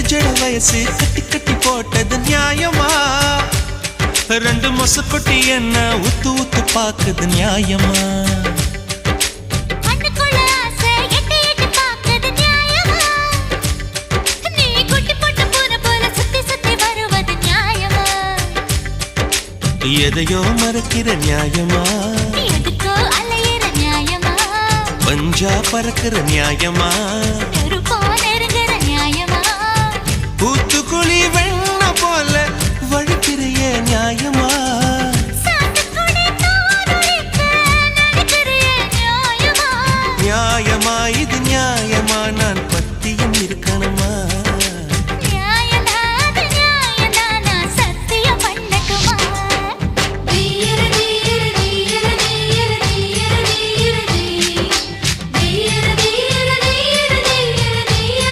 ஜட வயசு கட்டி கட்டி போட்டது நியாயமா? ரெண்டு மொசக்குட்டி என்ன உத்து உத்து பாக்குது நியாயமா? எதையோ மறக்கிற நியாயமா? எதுக்கோ அலையிற நியாயமா? பஞ்சா பறக்கிற நியாயமா?